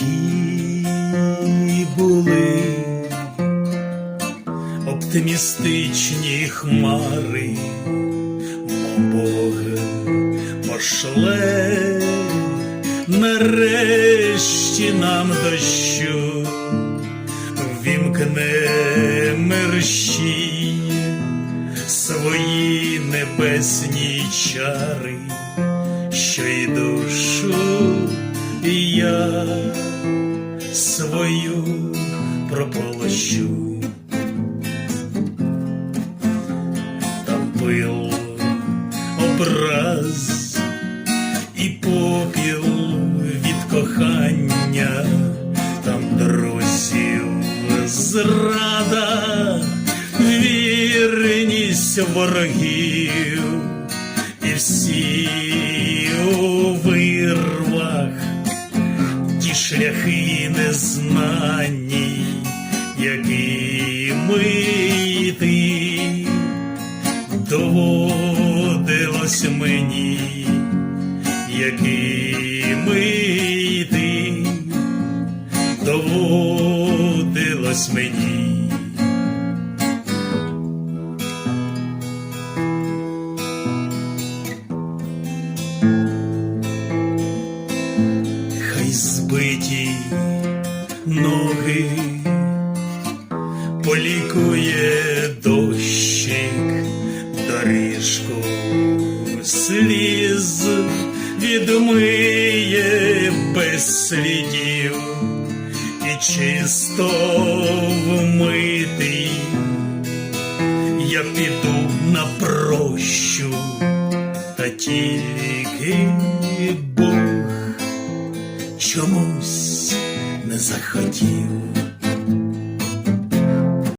легкі були оптимістичні хмари, мов Бог пошле нарешті нам дощу, вімкне мерщій свої небесні чари, що й душу і я свою прополощу. Там пил, образ і попіл від кохання, там друзів зрада, вірність ворогів, і всі у вирвах ті шляхи незнані, якими йти доводилось мені, якими йти доводилось мені. Хай збиті ноги полікує дощик, доріжку сліз відмиє без слідів, і чисто вмитий я піду на прощу, та тільки Бог чомусь не захотів.